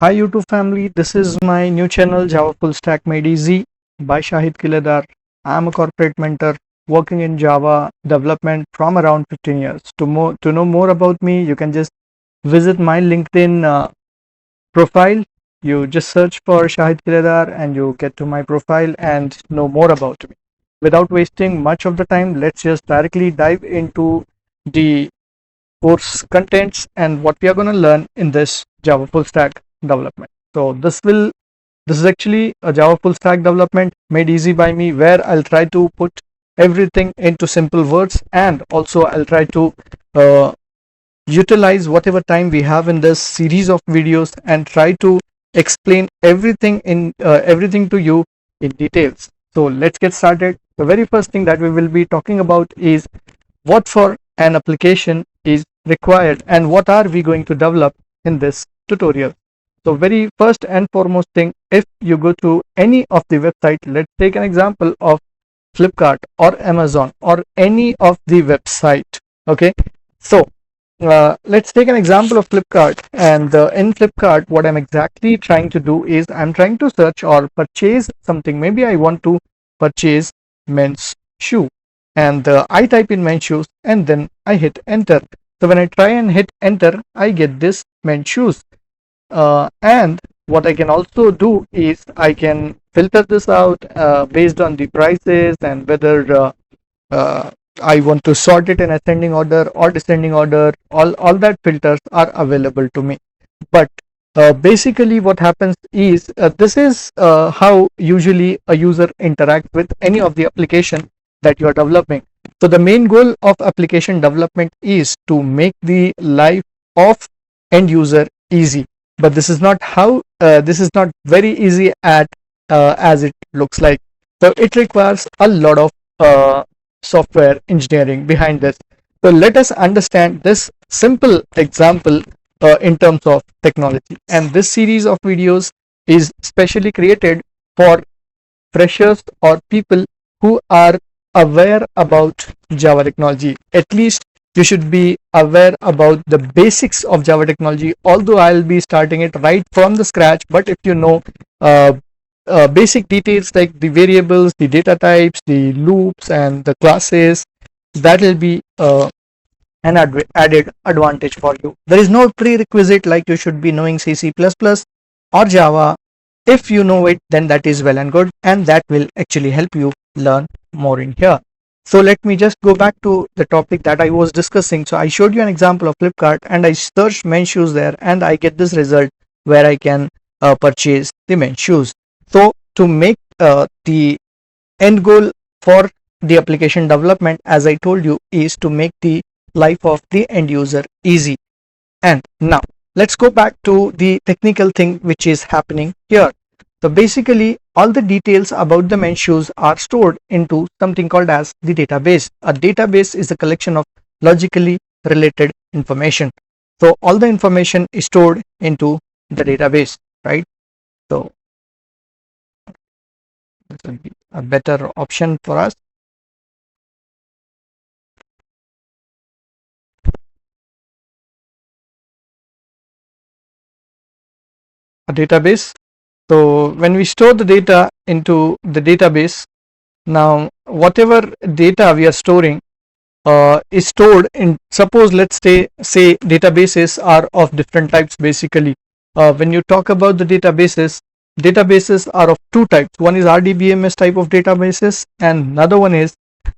Hi YouTube family, this is my new channel Java Full Stack Made Easy by Shahid Kiledar. I am a corporate mentor working in Java development from around 15 years. To know more about me, you can just visit my LinkedIn profile. You just search for Shahid Kiledar and you get to my profile and know more about me. Without wasting much of the time, let's just directly dive into the course contents and what we are going to learn in this Java full stack development. So this is actually a Java full stack development made easy by me, where I'll try to put everything into simple words, and also I'll try to uh, utilize whatever time we have in this series of videos and try to explain everything to you in details. So let's get started. The very first thing that we will be talking about is what for an application is required and what are we going to develop in this tutorial. So very first and foremost thing, if you go to any of the website, let's take an example of Flipkart or Amazon or any of the website. Okay, so let's take an example of Flipkart, and in Flipkart what I'm exactly trying to do is I'm trying to search or purchase something. Maybe I want to purchase men's shoe, and I type in men's shoes and then I hit enter. So when I try and hit enter, I get this men's shoes, and what I can also do is I can filter this out based on the prices and whether uh, I want to sort it in ascending order or descending order. All that filters are available to me. But basically what happens is this is how usually a user interacts with any of the application that you are developing. So the main goal of application development is to make the life of end user easy, but this is not how this is not very easy at as it looks like. So it requires a lot of software engineering behind this. So let us understand this simple example in terms of technology, and this series of videos is specially created for freshers or people who are aware about Java technology. At least you should be aware about the basics of Java technology, although I'll be starting it right from the scratch. But if you know uh, basic details like the variables, the data types, the loops and the classes, that will be an added advantage for you. There is no prerequisite like you should be knowing C, C++ or Java. If you know it, then that is well and good, and that will actually help you learn more in here. So let me just go back to the topic that I was discussing. So I showed you an example of Flipkart and I searched men's shoes there, and I get this result where I can purchase the men's shoes. So to make the end goal for the application development, as I told you, is to make the life of the end user easy. And now let's go back to the technical thing which is happening here. So basically all the details about the men's shoes are stored into something called as the database. A database is a collection of logically related information. So all the information is stored into the database, right? So this will be a better option for us. A database. So when we store the data into the database, now whatever data we are storing is stored in, suppose let's say databases are of different types. Basically when you talk about the databases are of two types. One is RDBMS type of databases and another one is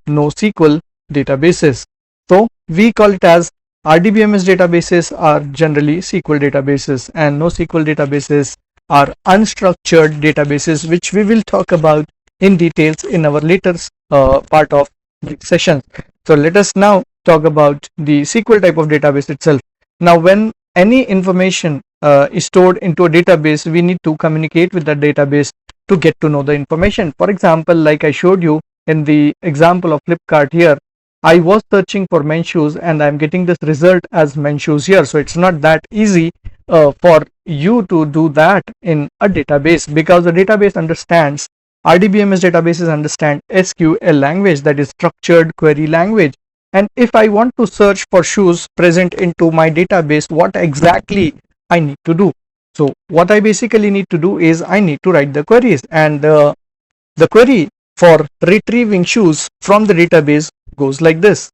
NoSQL databases. So we call it as RDBMS databases are generally SQL databases, and NoSQL databases are unstructured databases, which we will talk about in details in our later part of the session. So let us now talk about the SQL type of database itself. Now when any information is stored into a database, we need to communicate with the database to get to know the information. For example, like I showed you in the example of Flipkart here, I was searching for men's shoes and I'm getting this result as men's shoes here. So it's not that easy for you to do that in a database, because the database understands, RDBMS databases understand SQL language, that is structured query language. And if I want to search for shoes present into my database, what exactly I need to do? So what I basically need to do is I need to write the queries, and the query for retrieving shoes from the database goes like this.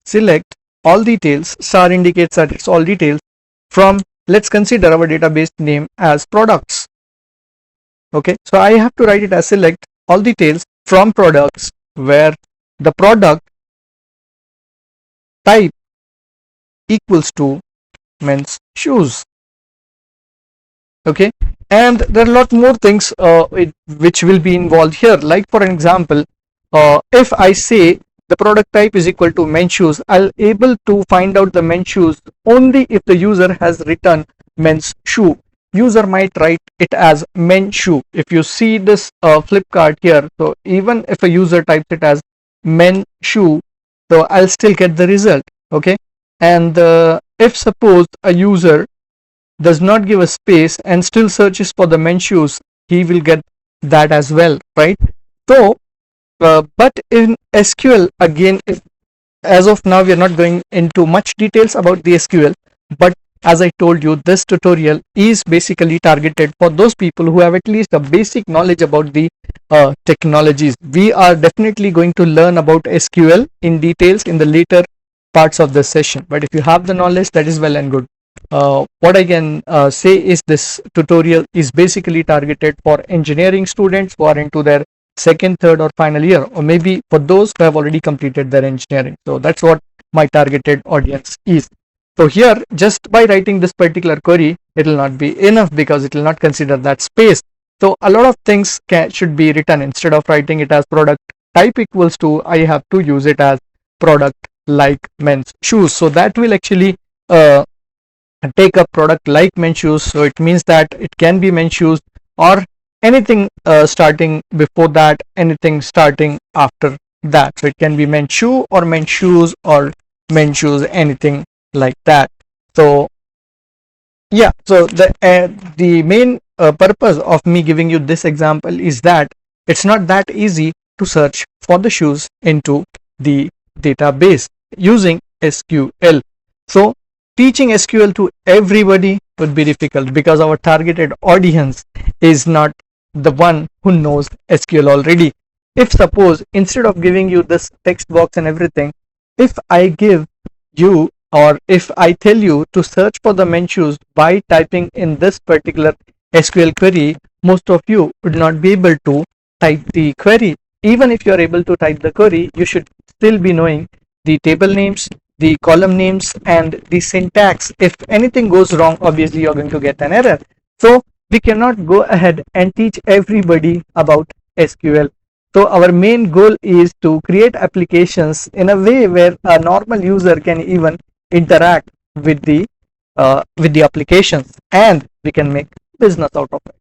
Select all details, star indicates that it's all details from, let's consider our database name as products. Okay, so I have to write it as select all details from products, where the product type equals to men's shoes. Okay, and there are a lot more things which will be involved here, like for an example, if I say the product type is equal to men's shoes, I'll able to find out the men's shoes only if the user has written men's shoe. User might write it as men's shoe. If you see this flip card here, so even if a user types it as men's shoe, so I'll still get the result. Okay, and if suppose a user does not give a space and still searches for the men's shoes, he will get that as well, right? So but in SQL, again, as of now we are not going into much details about the SQL, but as I told you, this tutorial is basically targeted for those people who have at least a basic knowledge about the technologies. We are definitely going to learn about SQL in details in the later parts of the session, but if you have the knowledge, that is well and good. What I can say is this tutorial is basically targeted for engineering students who are into their second, third, or final year, or maybe for those who have already completed their engineering. So that's what my targeted audience is. So here, just by writing this particular query, it will not be enough because it will not consider that space. So a lot of things should be written. Instead of writing it as product type equals to, I have to use it as product like men's shoes. So that will actually take a product like men's shoes. So it means that it can be men's shoes or anything starting before that, anything starting after that. So it can be men's shoe or men's shoes or men's shoes, anything like that. So yeah, so the main purpose of me giving you this example is that it's not that easy to search for the shoes into the database using SQL. So teaching SQL to everybody would be difficult because our targeted audience is not the one who knows SQL already. If suppose instead of giving you this text box and everything, if I give you, or if I tell you to search for the men's shoes by typing in this particular SQL query, most of you would not be able to type the query. Even if you are able to type the query, you should still be knowing the table names, the column names, and the syntax. If anything goes wrong, obviously you're going to get an error. So we cannot go ahead and teach everybody about SQL. So our main goal is to create applications in a way where a normal user can even interact with the applications, and we can make business out of it.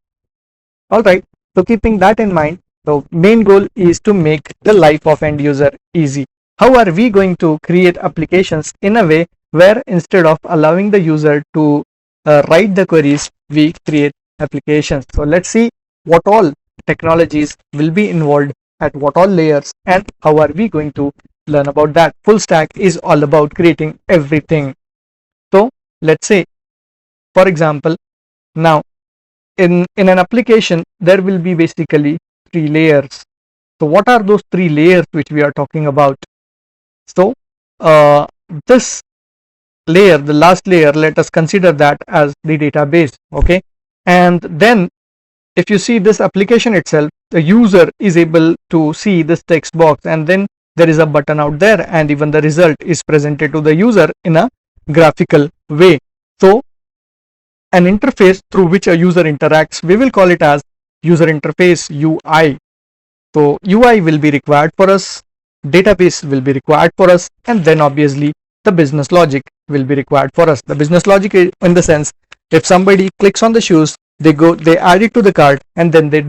All right. So keeping that in mind, the main goal is to make the life of end user easy. How are we going to create applications in a way where instead of allowing the user to write the queries, we create applications? So let's see what all technologies will be involved at what all layers, and how are we going to learn about that. Full stack is all about creating everything. So let's say, for example, now in an application there will be basically 3 layers. So what are those 3 layers which we are talking about? So this layer, the last layer, let us consider that as the database. Okay, and then if you see this application itself, the user is able to see this text box, and then there is a button out there, and even the result is presented to the user in a graphical way. So an interface through which a user interacts, we will call it as user interface, UI. So UI will be required for us, database will be required for us, and then obviously the business logic will be required for us. The business logic in the sense, if somebody clicks on the shoes, they add it to the cart, and then they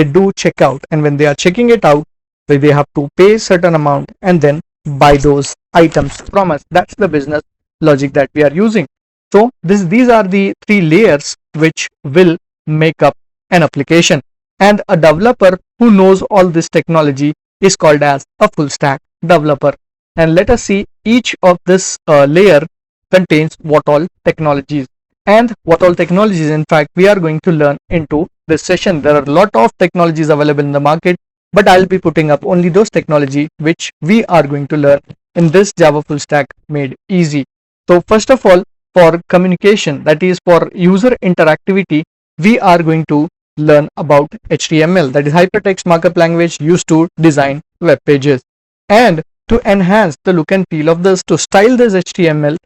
do checkout, and when they are checking it out, they have to pay certain amount and then buy those items from us. That's the business logic that we are using. So these are the 3 layers which will make up an application, and a developer who knows all this technology is called as a full stack developer. And let us see each of this layer contains what all technologies. and what all technologies in fact we are going to learn into this session. There are a lot of technologies available in the market, but I'll be putting up only those technology which we are going to learn in this Java full stack made easy. So first of all, for communication, that is for user interactivity, we are going to learn about HTML, that is hypertext markup language used to design web pages. And to enhance the look and feel of this, to style this HTML,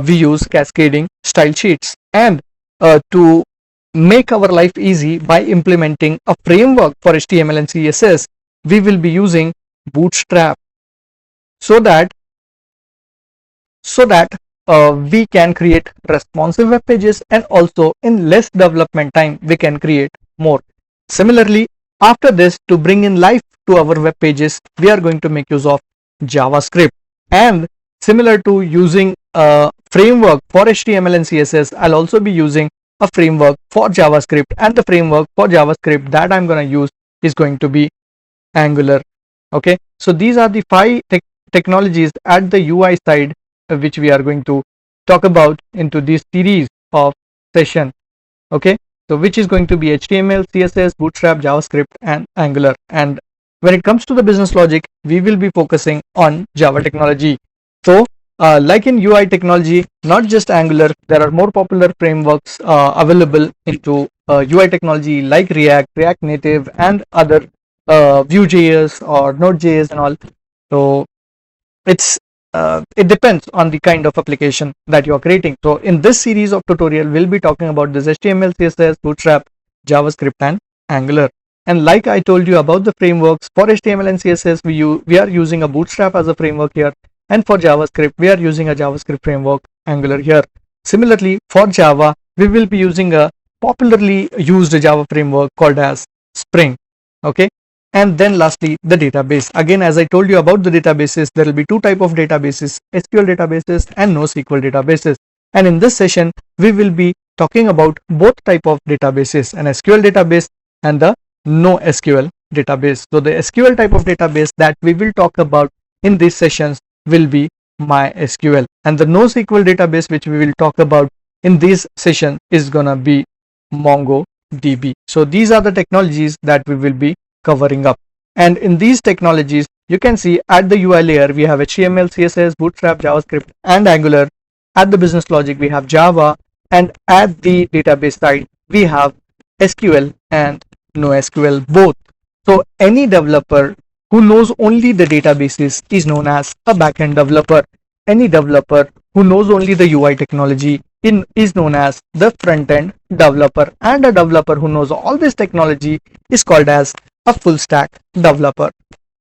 we use cascading style sheets. And to make our life easy by implementing a framework for HTML and CSS, we will be using Bootstrap, so that we can create responsive web pages, and also in less development time we can create more. Similarly, after this, to bring in life to our web pages, we are going to make use of JavaScript. And similar to using a framework for HTML and CSS, I'll also be using a framework for JavaScript, and the framework for JavaScript that I'm going to use is going to be Angular. Okay, so these are the 5 technologies at the UI side which we are going to talk about into this series of session. Okay, so which is going to be HTML, CSS, Bootstrap, JavaScript, and Angular. And when it comes to the business logic, we will be focusing on Java technology. So like in UI technology, not just Angular, there are more popular frameworks available into UI technology like React, React Native, and other Vue.js or Node.js and all. So it depends on the kind of application that you are creating. So in this series of tutorial, we'll be talking about this HTML, CSS, Bootstrap, JavaScript, and Angular. And like I told you about the frameworks for HTML and CSS, we are using a Bootstrap as a framework here, and for JavaScript we are using a JavaScript framework, Angular, here. Similarly, for Java, we will be using a popularly used Java framework called as Spring. Okay, and then lastly, the database. Again, as I told you about the databases, there will be 2 types of databases, SQL databases and NoSQL databases. And in this session, we will be talking about both type of databases, an SQL database and the NoSQL database. So the SQL type of database that we will talk about in these sessions will be MySQL, and the NoSQL database which we will talk about in this session is gonna be MongoDB. So these are the technologies that we will be covering up. And in these technologies, you can see at the UI layer we have HTML, CSS, Bootstrap, JavaScript, and Angular. At the business logic we have Java, and at the database side we have SQL and NoSQL both. So any developer who knows only the databases is known as a backend developer. Any developer who knows only the UI technology is known as the front-end developer, and a developer who knows all this technology is called as a full stack developer.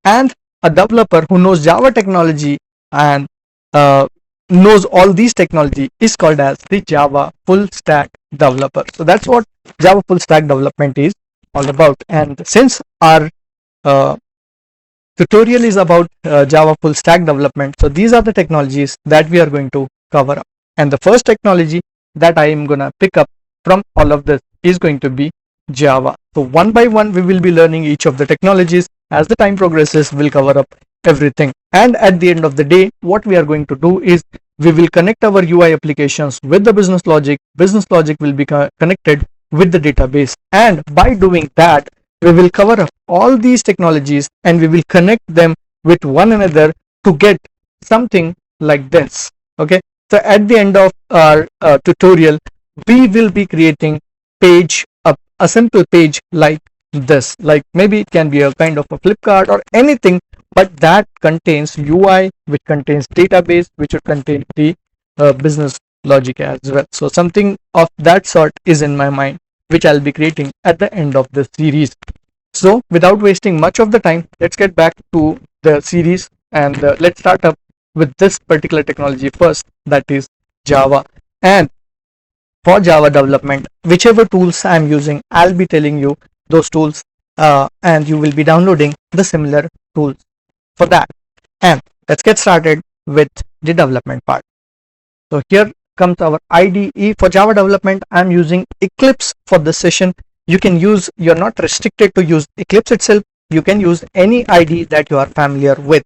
And a developer who knows Java technology and knows all these technology is called as the Java full stack developer. So that's what Java full stack development is all about. And since our tutorial is about Java full stack development, so these are the technologies that we are going to cover up. And the first technology that I am gonna pick up from all of this is going to be Java. So one by one we will be learning each of the technologies. As the time progresses, we'll cover up everything. And at the end of the day, what we are going to do is we will connect our UI applications with the business logic. Business logic will be connected with the database, and by doing that we will cover up all these technologies and we will connect them with one another to get something like this. Okay, so at the end of our tutorial, we will be creating a simple page like this. Like maybe it can be a kind of a flip card or anything, but that contains UI, which contains database, which would contain the business logic as well. So something of that sort is in my mind, which I'll be creating at the end of this series. So without wasting much of the time, let's get back to the series, and let's start up with this particular technology first, that is Java. And for Java development, whichever tools I'm using, I'll be telling you those tools, and you will be downloading the similar tools for that. And let's get started with the development part. So here comes our IDE. For Java development, I'm using Eclipse for this session. You can use, you're not restricted to use Eclipse itself. You can use any IDE that you are familiar with.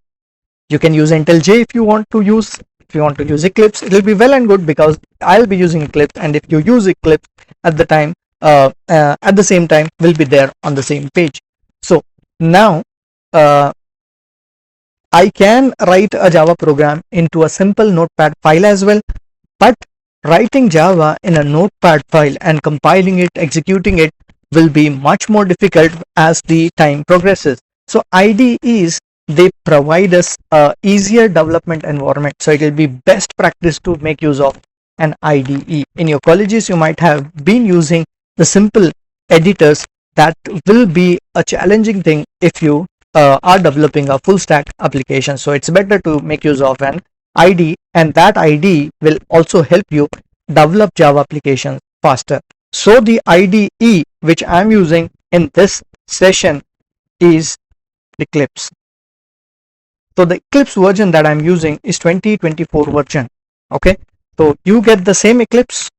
You can use IntelliJ if you want to use if you want to use Eclipse, it will be well and good, because I'll be using Eclipse, and if you use Eclipse at the time, at the same time, will be there on the same page. So now I can write a Java program into a simple notepad file as well, but writing Java in a notepad file and compiling it, executing it, will be much more difficult as the time progresses. So IDEs, they provide us a easier development environment. So it will be best practice to make use of an IDE. In your colleges, you might have been using the simple editors. That will be a challenging thing if you are developing a full stack application. So it's better to make use of an IDE, and that IDE will also help you develop Java applications faster. So the IDE which I'm using in this session is Eclipse. So the Eclipse version that I'm using is 2024 version. Okay, so you get the same Eclipse.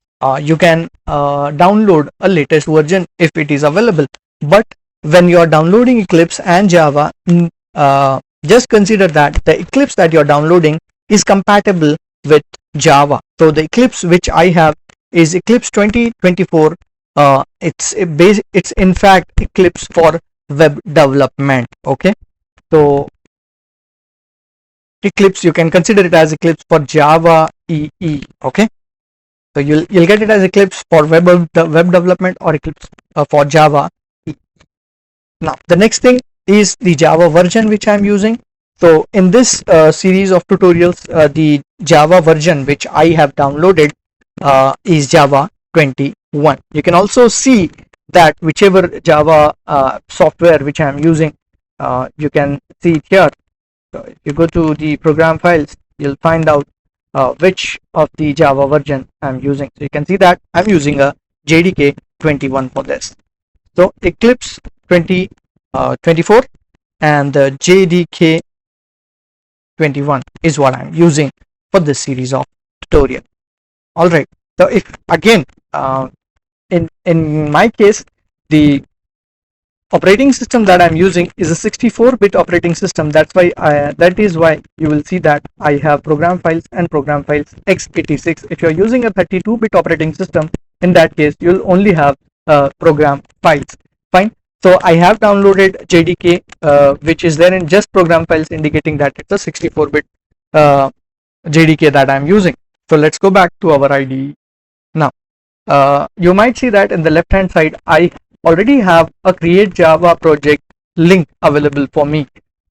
You can download a latest version if it is available, but when you are downloading Eclipse and Java, just consider that the Eclipse that you are downloading is compatible with Java. So the Eclipse which I have is Eclipse 2024. It's in fact Eclipse for web development. Okay, so Eclipse, you can consider it as Eclipse for Java EE. Okay, so you'll get it as Eclipse for web development, or Eclipse for Java EE. Now the next thing is the Java version which I'm using. So in this series of tutorials, the Java version which I have downloaded is Java 21. You can also see that whichever Java software which I am using, you can see it here. So if you go to the program files, you'll find out which of the Java version I'm using. So you can see that I'm using a JDK 21 for this. So Eclipse 2024 and the JDK 21 is what I'm using for this series of tutorial. All right. So if again, in my case, the operating system that I'm using is a 64-bit operating system. That is why you will see that I have program files and program files x86. If you're using a 32-bit operating system, in that case you'll only have program files. Fine. So I have downloaded JDK, which is there in just program files, indicating that it's a 64-bit JDK that I'm using. So let's go back to our IDE. Now you might see that in the left hand side I already have a create Java project link available for me,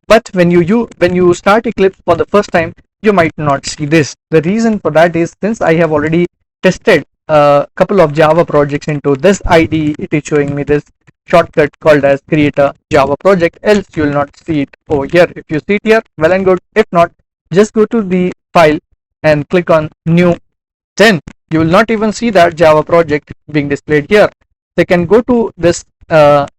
but when you start Eclipse for the first time, you might not see this. The reason for that is, since I have already tested a couple of Java projects into this IDE, it is showing me this shortcut called as create a Java project, else you will not see it over here. If you see it here, well and good. If not, just go to the file and click on new. Then you will not even see that Java project being displayed here. They can go to this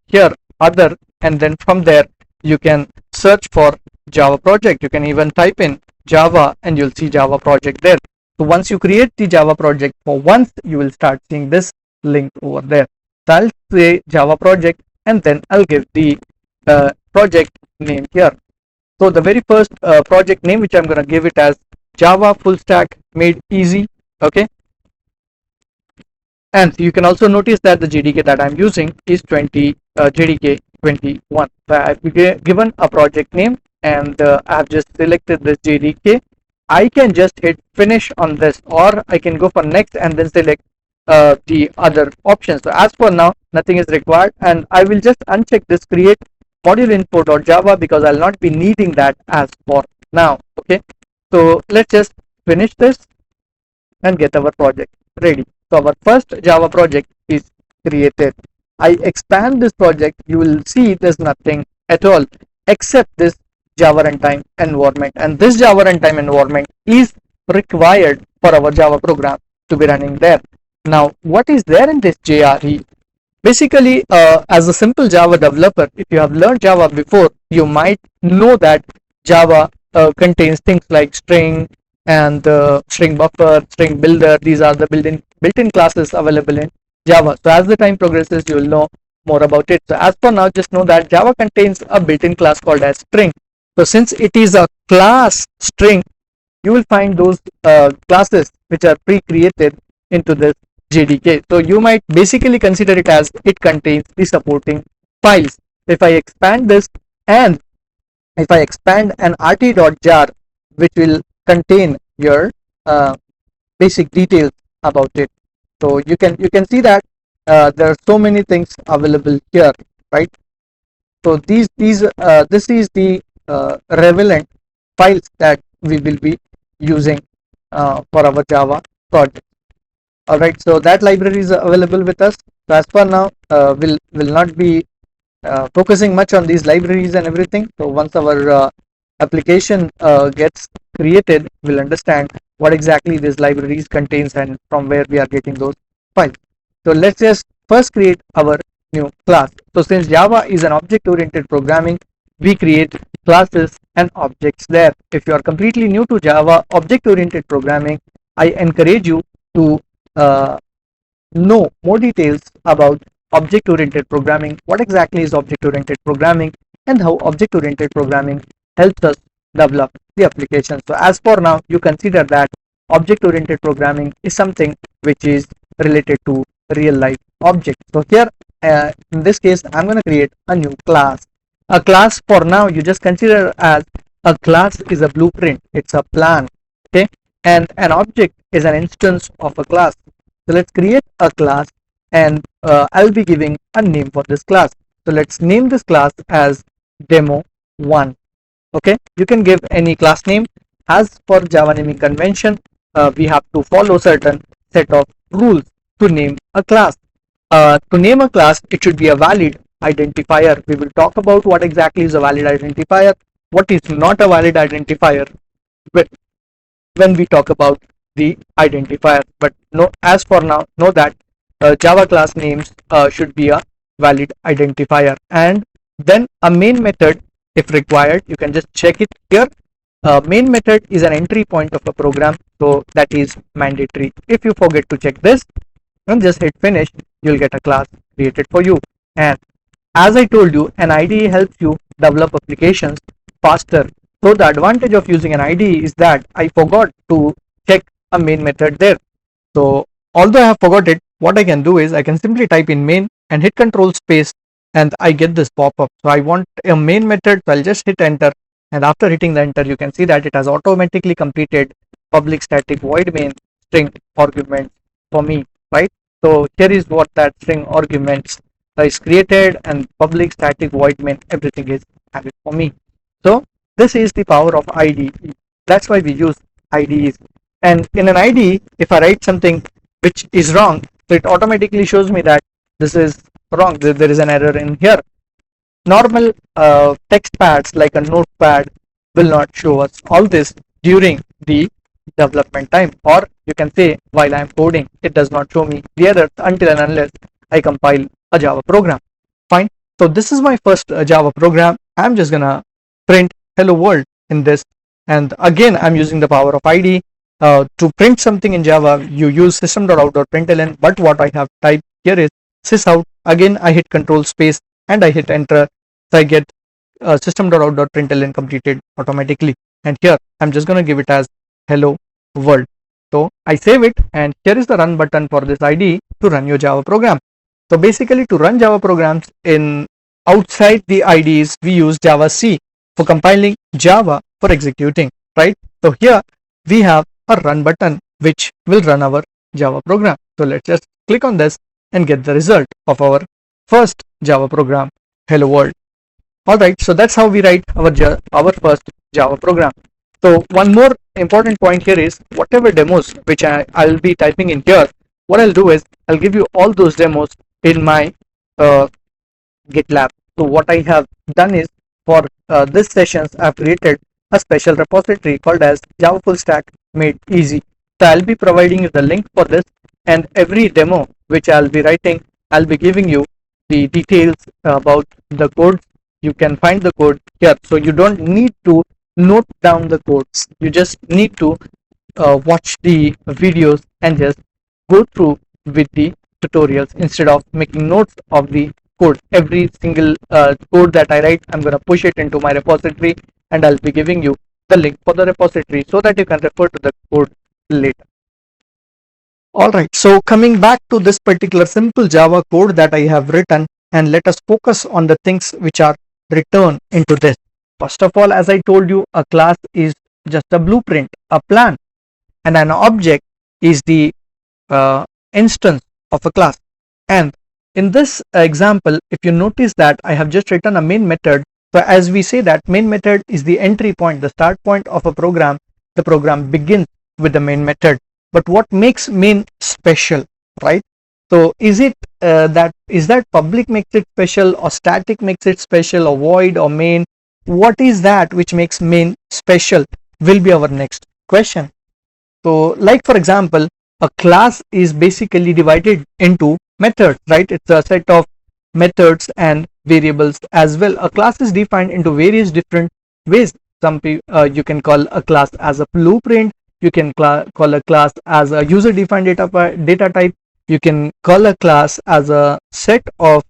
here other, and then from there you can search for Java project. You can even type in Java and you'll see Java project there. So once you create the Java project for once, you will start seeing this link over there. So I'll say Java project, and then I'll give the project name here. So the very first project name which I'm going to give it as Java full stack made easy. Okay, and you can also notice that the JDK that I'm using is JDK 21. So I've given a project name, and I've just selected this JDK. I can just hit finish on this, or I can go for next and then select the other options. So as for now, nothing is required, and I will just uncheck this create module info.java because I'll not be needing that as for now. Okay, so let's just finish this and get our project ready. So our first Java project is created. I expand this project, you will see there's nothing at all except this Java runtime environment, and this Java runtime environment is required for our Java program to be running there. Now what is there in this JRE? Basically, as a simple Java developer, if you have learned Java before, you might know that Java contains things like string and string buffer, string builder. These are the built-in classes available in Java. So as the time progresses, you will know more about it. So as for now, just know that Java contains a built-in class called as string. So since it is a class string, you will find those classes which are pre-created into this JDK. So you might basically consider it as it contains the supporting files. If I expand this, and if I expand an rt.jar, which will contain your basic details about it, so you can see that there are so many things available here, right? So this is the relevant files that we will be using for our Java project. All right, so that library is available with us. So as for now, will not be focusing much on these libraries and everything. So once our application gets created, we'll understand what exactly these libraries contains and from where we are getting those files. So let's just first create our new class. So since Java is an object oriented programming, we create classes and objects there. If you are completely new to Java object oriented programming, I encourage you to uh, know more details about object oriented programming, what exactly is object oriented programming, and how object oriented programming helps us develop the application. So as for now, you consider that object oriented programming is something which is related to real life objects. So here in this case, I'm going to create a new class. A class, for now, you just consider as a class is a blueprint, it's a plan, okay, and an object is an instance of a class. So let's create a class, and I'll be giving a name for this class. So let's name this class as demo1. Okay, you can give any class name. As for Java naming convention, we have to follow certain set of rules to name a class. To name a class, it should be a valid identifier. We will talk about what exactly is a valid identifier, what is not a valid identifier when we talk about the identifier. But no, as for now, know that Java class names should be a valid identifier, and then a main method, if required, you can just check it here. Main method is an entry point of a program, so that is mandatory. If you forget to check this and just hit finish, you'll get a class created for you. And as I told you, an IDE helps you develop applications faster. So the advantage of using an IDE is that I forgot to check a main method there. So although I have forgot it, what I can do is I can simply type in main and hit control space, and I get this pop-up. So I want a main method, so I'll just hit enter, and after hitting the enter, you can see that it has automatically completed public static void main string arguments for me, right? So here is what that string arguments is created, and public static void main, everything is added for me. So this is the power of IDE. That's why we use IDEs. And in an IDE, if I write something which is wrong, so it automatically shows me that this is wrong, there is an error in here. Normal text pads like a notepad will not show us all this during the development time, or you can say while I am coding, it does not show me the error until and unless I compile a Java program. Fine. So this is my first Java program. I'm just gonna print hello world in this, and again I'm using the power of IDE. To print something in Java, you use system.out.println, but what I have typed here is sysout. Again, I hit control space and I hit enter, so I get system.out.println completed automatically. And here I'm just going to give it as hello world. So I save it, and here is the run button for this IDE to run your Java program. So basically, to run Java programs in outside the IDEs, we use Java C for compiling, Java for executing, right? So here we have a run button which will run our Java program. So let's just click on this and get the result of our first Java program, hello world. Alright, so that's how we write our first Java program. So one more important point here is whatever demos which I'll be typing in here, what I'll do is I'll give you all those demos in my GitLab. So what I have done is for this sessions I've created a special repository called as Java Full Stack Made Easy. So I'll be providing you the link for this, and every demo which I'll be writing, I'll be giving you the details about the code. You can find the code here, so you don't need to note down the codes. You just need to watch the videos and just go through with the tutorials instead of making notes of the code. Every single code that I write, I'm going to push it into my repository, and I'll be giving you the link for the repository so that you can refer to the code later. Alright, so coming back to this particular simple Java code that I have written, and let us focus on the things which are written into this. First of all, as I told you, a class is just a blueprint, a plan, and an object is the instance of a class. And in this example, if you notice that I have just written a main method. So as we say that main method is the entry point, the start point of a program. The program begins with the main method. But what makes main special, right? So is that public makes it special, or static makes it special, or void, or main? What is that which makes main special will be our next question. So like for example, a class is basically divided into methods, right? It's a set of methods and variables as well. A class is defined into various different ways. You can call a class as a blueprint. You can call a class as a user defined data type. You can call a class as a set of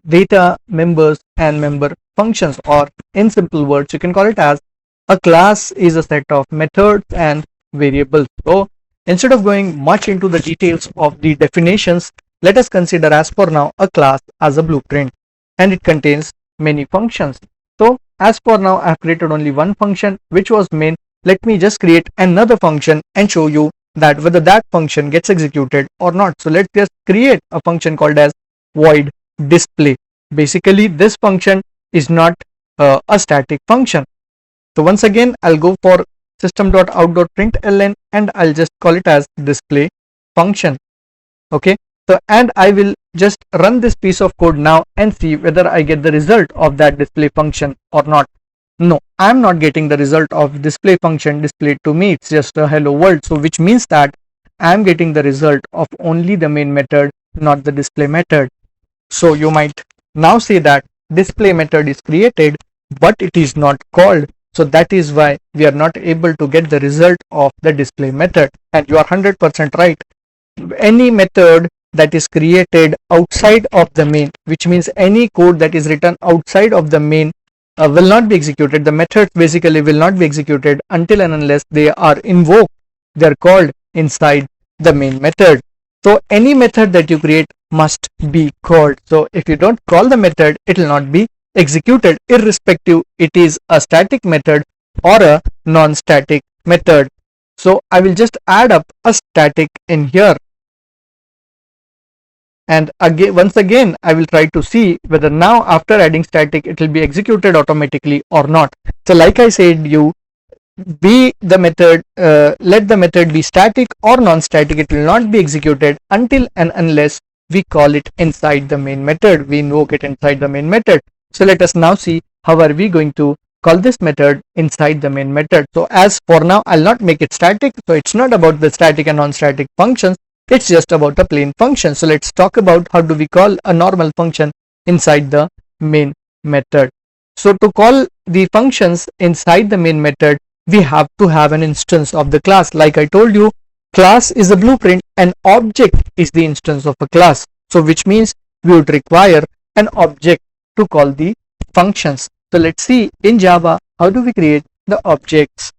data members and member functions, or in simple words you can call it as a class is a set of methods and variables. So instead of going much into the details of the definitions, let us consider as for now a class as a blueprint, and it contains many functions. So as for now I have created only one function, which was main. Let me just create another function and show you that whether that function gets executed or not. So let's just create a function called as void display. Basically this function is not a static function. So once again I'll go for system.out.println and I'll just call it as display function. Okay, so and I will just run this piece of code now and see whether I get the result of that display function or not. No, I'm not getting the result of display function displayed to me. It's just a hello world. So which means that I'm getting the result of only the main method, not the display method. So you might now say that display method is created but it is not called. So that is why we are not able to get the result of the display method. And you are 100% right. Any method that is created outside of the main, which means any code that is written outside of the main, will not be executed. The methods basically will not be executed until and unless they are invoked. They are called inside the main method. So any method that you create must be called. So if you don't call the method, it will not be executed, irrespective it is a static method or a non-static method. So I will just add up a static in here, and again once again I will try to see whether now after adding static it will be executed automatically or not. So like I said, you be the method, let the method be static or non-static, it will not be executed until and unless we call it inside the main method, we invoke it inside the main method. So let us now see how are we going to call this method inside the main method. So as for now I'll not make it static, so it's not about the static and non-static functions, it's just about a plain function. So let's talk about how do we call a normal function inside the main method. So to call the functions inside the main method, we have to have an instance of the class. Like I told you, class is a blueprint, an object is the instance of a class. So which means we would require an object to call the functions. So let's see in Java how do we create the objects.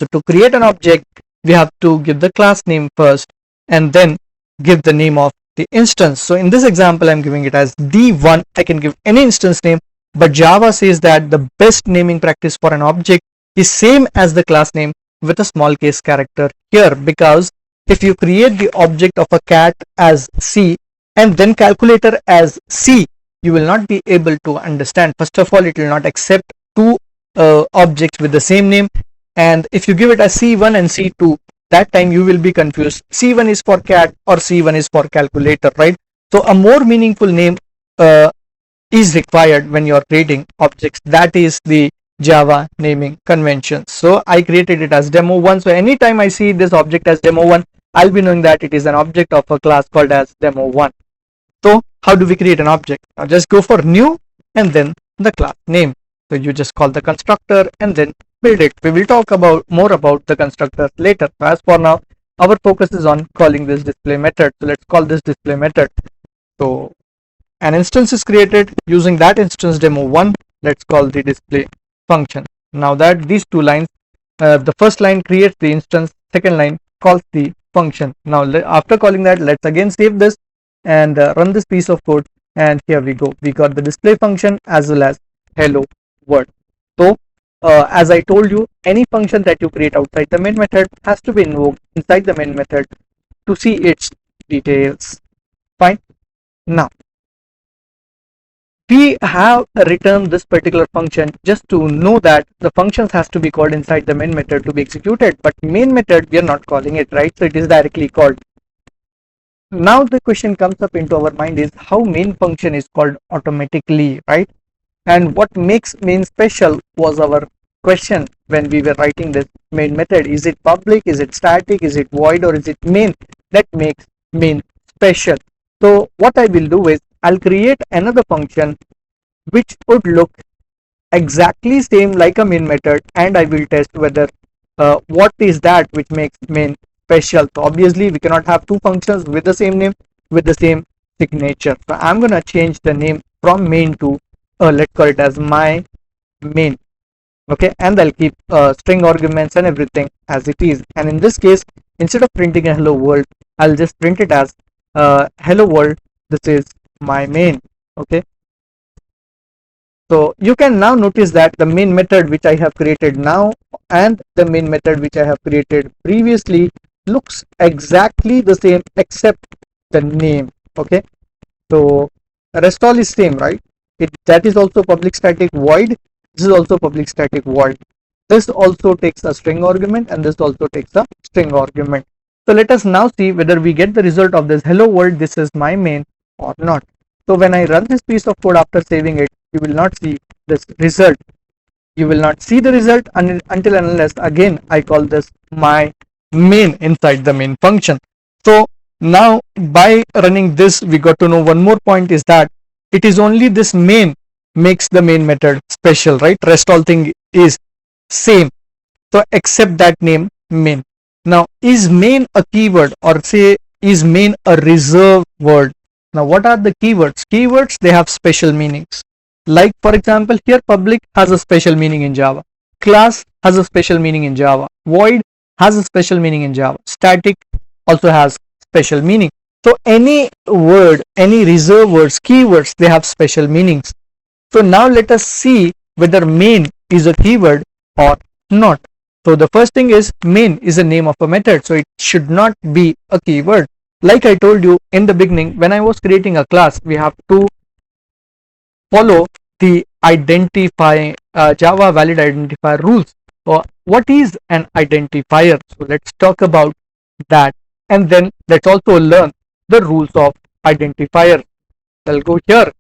So to create an object, we have to give the class name first and then give the name of the instance. So in this example I'm giving it as D1. I can give any instance name, but Java says that the best naming practice for an object is same as the class name with a small case character here, because if you create the object of a cat as C and then calculator as C, you will not be able to understand. First of all, it will not accept two objects with the same name, and if you give it as C1 and C2, that time you will be confused. C1 is for cat or C1 is for calculator, right? So a more meaningful name is required when you are creating objects. That is the Java naming convention. So I created it as demo1. So anytime I see this object as demo1, I'll be knowing that it is an object of a class called as demo1. So how do we create an object? Now just go for new and then the class name. So you just call the constructor and then build it. We will talk about more about the constructor later. As for now, our focus is on calling this display method. So let's call this display method. So an instance is created using that instance demo1. Let's call the display function. Now that these two lines, the first line creates the instance, second line calls the function. Now after calling that, let's again save this and run this piece of code, and here we go, we got the display function as well as hello world. So as I told you, any function that you create outside the main method has to be invoked inside the main method to see its details. Fine. Now we have returned this particular function just to know that the functions has to be called inside the main method to be executed, but main method we are not calling it, right? So it is directly called. Now the question comes up into our mind is how main function is called automatically, right? And what makes main special was our question when we were writing this main method. Is it public, is it static, is it void, or is it main? That makes main special. So what I will do is I'll create another function which would look exactly same like a main method, and I will test whether what is that which makes main special. So obviously we cannot have two functions with the same name with the same signature. So I'm gonna change the name from main to let's call it as my main. Okay, and I'll keep string arguments and everything as it is. And in this case, instead of printing a hello world, I'll just print it as hello world. This is my main. Okay, so you can now notice that the main method which I have created now and the main method which I have created previously looks exactly the same except the name. Okay, so rest all is same, right? That is also public static void. This is also public static void. This also takes a string argument and this also takes a string argument. So let us now see whether we get the result of this hello world, this is my main, or not. So when I run this piece of code after saving it, you will not see this result. You will not see the result until and unless again I call this my main inside the main function. So now by running this, we got to know one more point is that it is only this main makes the main method special, right? Rest all thing is same. So except that name main. Now is main a keyword, or say is main a reserved word? Now what are the keywords? Keywords, they have special meanings. Like for example, here public has a special meaning in Java. Class has a special meaning in Java. Void has a special meaning in Java. Static also has special meaning. So any word, any reserved words, keywords, they have special meanings. So now let us see whether main is a keyword or not. So the first thing is main is a name of a method, so it should not be a keyword. Like I told you in the beginning, when I was creating a class, we have to follow the Java valid identifier rules. So what is an identifier? So let's talk about that, and then let's also learn the rules of identifier. I'll go here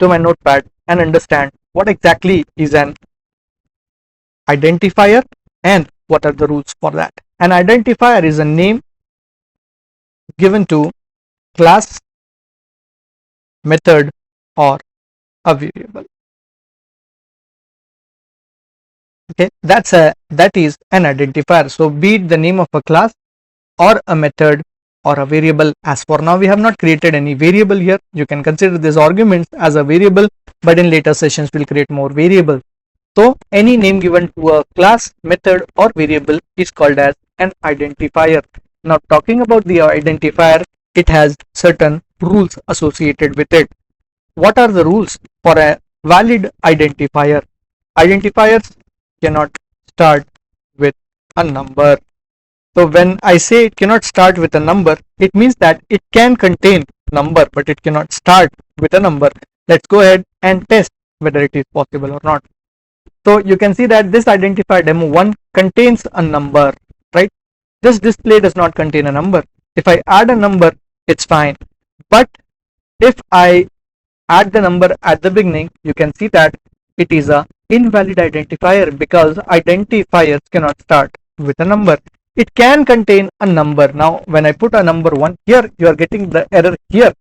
to my notepad and understand what exactly is an identifier and what are the rules for that. An identifier is a name given to class, method, or a variable. Okay, that is an identifier. So be it the name of a class or a method or a variable. As for now, we have not created any variable here. You can consider these arguments as a variable, but in later sessions we'll create more variables. So any name given to a class, method, or variable is called as an identifier. Now talking about the identifier, it has certain rules associated with it. What are the rules for a valid identifier? Identifiers cannot start with a number. So when I say it cannot start with a number, it means that it can contain number, but it cannot start with a number. Let's go ahead and test whether it is possible or not. So you can see that this identifier demo1 contains a number, right? This display does not contain a number. If I add a number, it's fine. But if I add the number at the beginning, you can see that it is a invalid identifier because identifiers cannot start with a number. It can contain a number. Now when I put a number 1 here, you are getting the error here.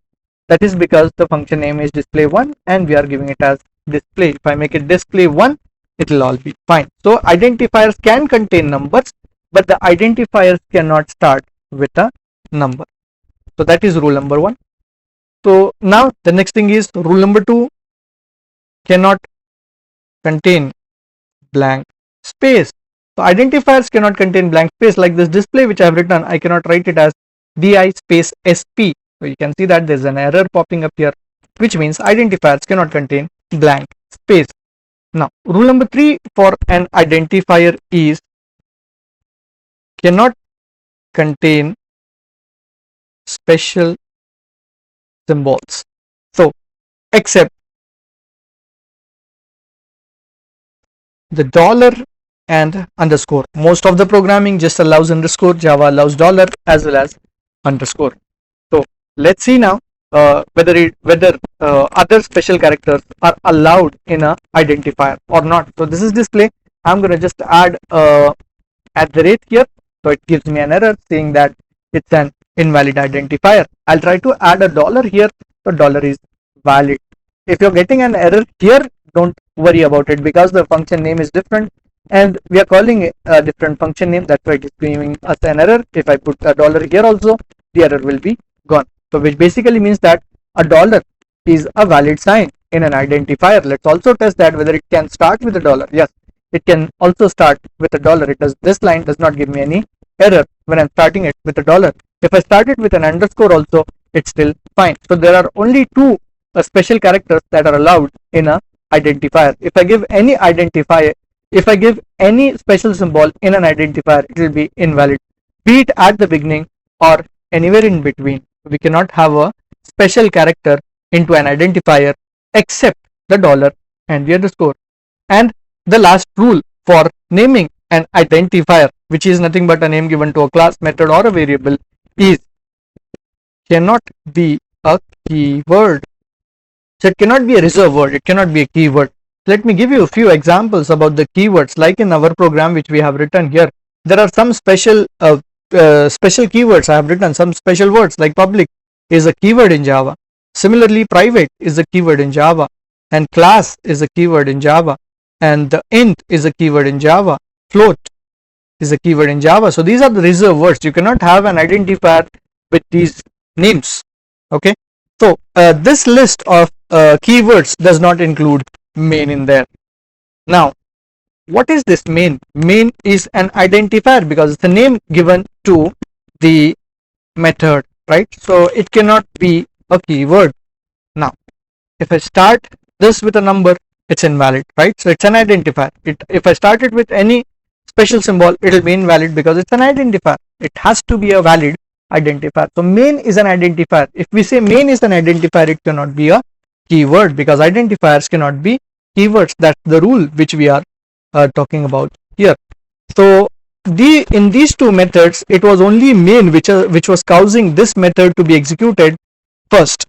That is because the function name is display1 and we are giving it as display. If I make it display1, it will all be fine. So identifiers can contain numbers, but the identifiers cannot start with a number. So that is rule number 1. So now the next thing is rule number 2, cannot contain blank space. So identifiers cannot contain blank space. Like this display which I have written, I cannot write it as di space sp. So you can see that there's an error popping up here, which means identifiers cannot contain blank space. Now rule number 3 for an identifier is cannot contain special symbols. So except the dollar and underscore. Most of the programming just allows underscore. Java allows dollar as well as underscore. So let's see now whether other special characters are allowed in a identifier or not. So this is display. I'm going to just add at the rate here. So it gives me an error saying that it's an invalid identifier. I'll try to add a dollar here. So dollar is valid. If you're getting an error here, don't worry about it because the function name is different and we are calling it a different function name. That's why it is giving us an error. If I put a dollar here also, the error will be gone. So which basically means that a dollar is a valid sign in an identifier. Let's also test that whether it can start with a dollar. Yes, it can also start with a dollar. It does. This line does not give me any error when I'm starting it with a dollar. If I start it with an underscore also, it's still fine. So there are only two special characters that are allowed in a identifier. If I give any identifier, if I give any special symbol in an identifier, it will be invalid, be it at the beginning or anywhere in between. We cannot have a special character into an identifier except the dollar and the underscore. And the last rule for naming an identifier, which is nothing but a name given to a class, method or a variable, is cannot be a keyword. So it cannot be a reserved word, it cannot be a keyword. Let me give you a few examples about the keywords. Like in our program which we have written here, there are some special keywords I have written, some special words like public is a keyword in Java. Similarly, private is a keyword in Java, and class is a keyword in Java, and the int is a keyword in Java, float is a keyword in Java. So these are the reserved words. You cannot have an identifier with these names. Okay, so this list of keywords does not include main in there. Now what is this main? Main is an identifier because it's a name given to the method, right? So it cannot be a keyword. Now if I start this with a number, it's invalid, right? So it's an identifier. If I start it with any special symbol, it will be invalid because it's an identifier. It has to be a valid identifier. So main is an identifier. If we say main is an identifier, it cannot be a keyword because identifiers cannot be keywords. That's the rule which we are talking about here. So in these two methods, it was only main which was causing this method to be executed first,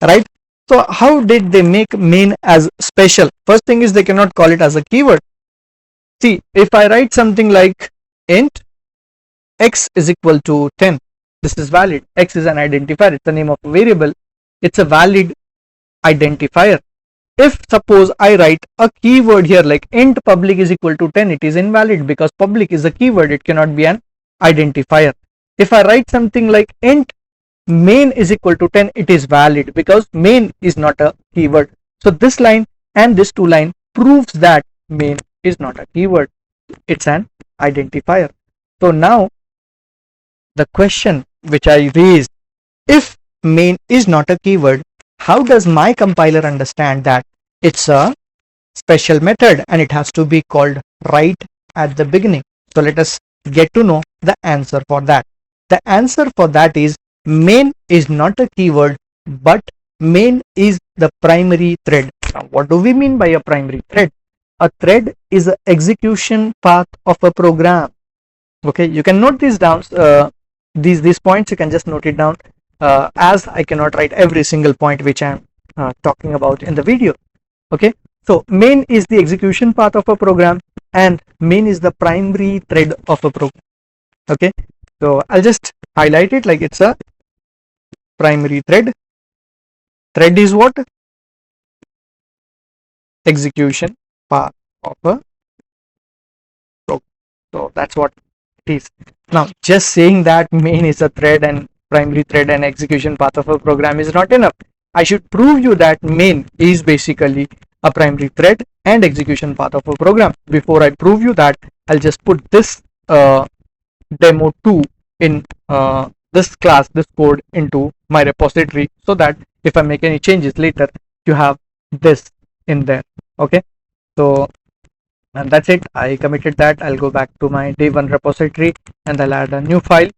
right? So how did they make main as special? First thing is they cannot call it as a keyword. See, if I write something like int x is equal to 10, this is valid. X is an identifier, it's the name of a variable, it's a valid identifier. If suppose I write a keyword here like int public is equal to 10, it is invalid because public is a keyword, it cannot be an identifier. If I write something like int main is equal to 10, it is valid because main is not a keyword. So this line and this two line proves that main is not a keyword, it's an identifier. So now the question which I raised, if main is not a keyword, how does my compiler understand that it's a special method and it has to be called right at the beginning? So let us get to know the answer for that. The answer for that is main is not a keyword, but main is the primary thread. Now what do we mean by a primary thread? A thread is an execution path of a program. Okay, you can note these down. These points you can just note it down, as I cannot write every single point which I am talking about in the video. Okay, so main is the execution path of a program and main is the primary thread of a program. Okay, so I'll just highlight it like it's a primary thread. Thread is what? Execution path of a program. So that's what it is. Now just saying that main is a thread and primary thread and execution path of a program is not enough. I should prove you that main is basically a primary thread and execution path of a program. Before I prove you that, I'll just put this demo2 in this class, this code into my repository, so that if I make any changes later, you have this in there. Okay, so and that's it. I committed that. I'll go back to my day1 repository and I'll add a new file.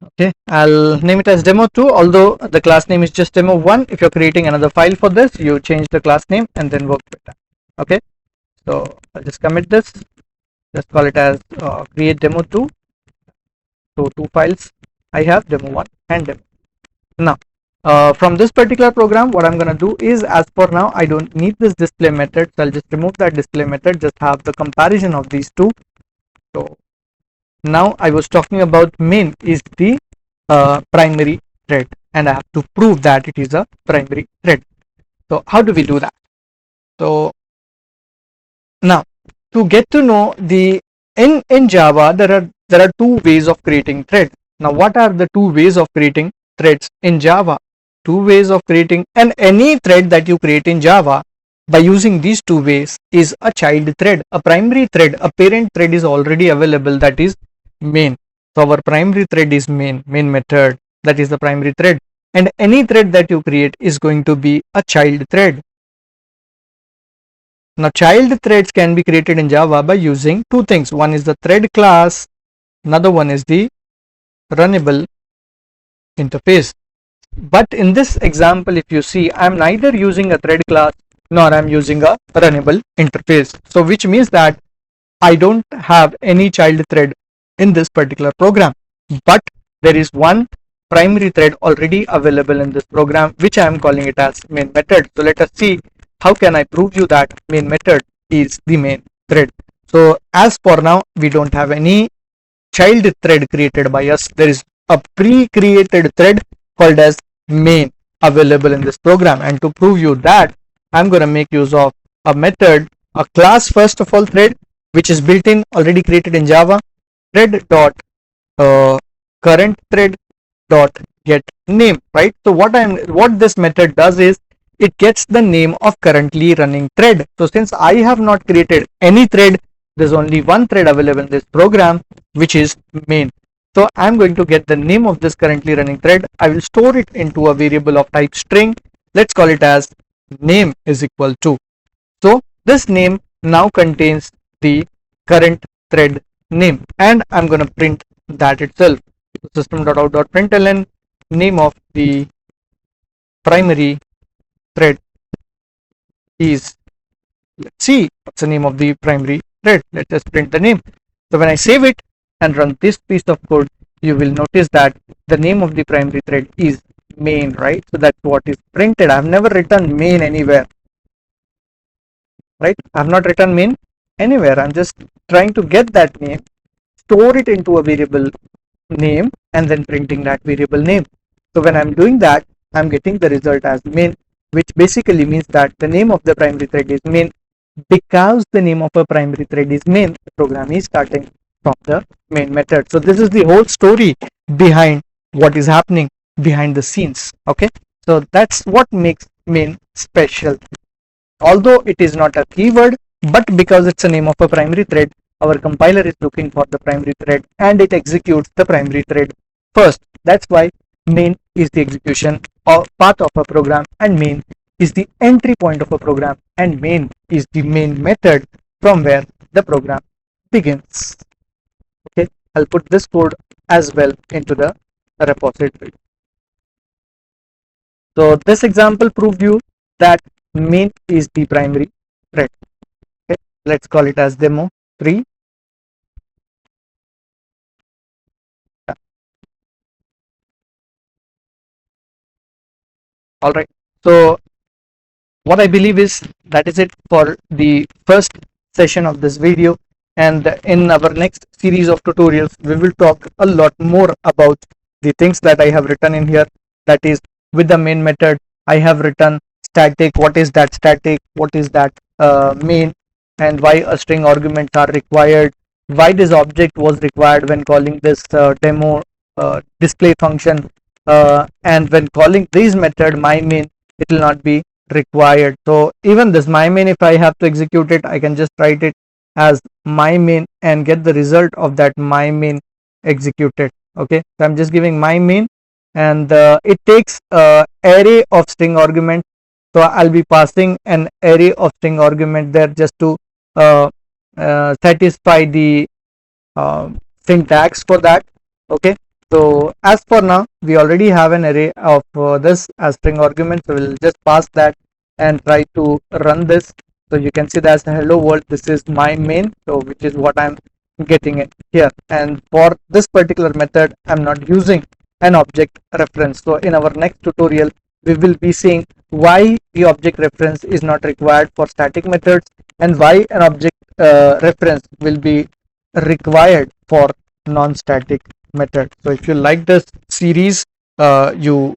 Okay, I'll name it as demo2, although the class name is just demo1. If you're creating another file for this, you change the class name and then work with that. Okay, so I'll just commit this, just call it as create demo2. So two files I have, demo1 and demo. Now from this particular program, what I'm going to do is, as for now, I don't need this display method, so I'll just remove that display method, just have the comparison of these two. So now I was talking about main is the primary thread, and I have to prove that it is a primary thread. So how do we do that? So now, to get to know the in Java, there are two ways of creating threads. Now what are the two ways of creating threads in Java? Two ways of creating, and any thread that you create in Java by using these two ways is a child thread. A primary thread, a parent thread is already available, that is main. So our primary thread is main method, that is the primary thread, and any thread that you create is going to be a child thread. Now child threads can be created in Java by using two things. One is the thread class, another one is the runnable interface. But in this example, if you see, I'm neither using a thread class nor I'm using a runnable interface. So which means that I don't have any child thread in this particular program, but there is one primary thread already available in this program, which I am calling it as main method. So let us see, how can I prove you that main method is the main thread. So as for now, we don't have any child thread created by us. There is a pre-created thread called as main available in this program, and to prove you that, I'm going to make use of a method, a class first of all, thread, which is built in, already created in Java, thread dot current thread dot get name, right? So what this method does is, it gets the name of currently running thread. So since I have not created any thread, there's only one thread available in this program, which is main. So I'm going to get the name of this currently running thread. I will store it into a variable of type string. Let's call it as name is equal to. So this name now contains the current thread name, and I'm going to print that itself. System.out.println, name of the primary thread is, let's see what's the name of the primary thread. Let us print the name. So when I save it and run this piece of code, you will notice that the name of the primary thread is main, right? So that's what is printed. I have never written main anywhere, right? I have not written main anywhere. I'm just trying to get that name, store it into a variable name, and then printing that variable name. So when I'm doing that, I'm getting the result as main, which basically means that the name of the primary thread is main. Because the name of a primary thread is main, the program is starting from the main method. So this is the whole story behind what is happening behind the scenes. Okay, so that's what makes main special. Although it is not a keyword, but because it's a name of a primary thread, our compiler is looking for the primary thread and it executes the primary thread first. That's why main is the execution or path of a program, and main is the entry point of a program, and main is the main method from where the program begins. Okay, I'll put this code as well into the repository. So this example proved you that main is the primary thread. Okay, let's call it as demo 3. All right, so what I believe is that is it for the first session of this video, and in our next series of tutorials we will talk a lot more about the things that I have written in here. That is, with the main method I have written static, what is that static, what is that main, and why a string arguments are required, why this object was required when calling this demo display function, and when calling this method my main, it will not be required. So even this my main, if I have to execute it, I can just write it as my main and get the result of that my main executed. Okay, so I'm just giving my main, and it takes array of string arguments. So I'll be passing an array of string argument there just to uh, satisfy the syntax for that. Okay, so as for now we already have an array of this as string argument, so we'll just pass that and try to run this. So you can see that's hello world, this is my main, so which is what I'm getting it here. And for this particular method I'm not using an object reference. So in our next tutorial we will be seeing why the object reference is not required for static methods and why an object reference will be required for non-static method. So if you like this series, you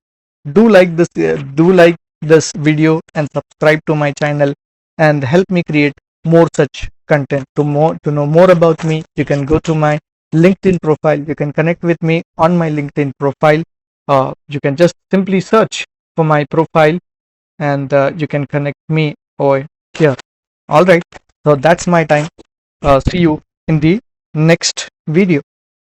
do like this video and subscribe to my channel and help me create more such content. To know more about me, you can go to my LinkedIn profile. You can connect with me on my LinkedIn profile. You can just simply search for my profile, and you can connect me over here. All right, so that's my time. See you in the next video.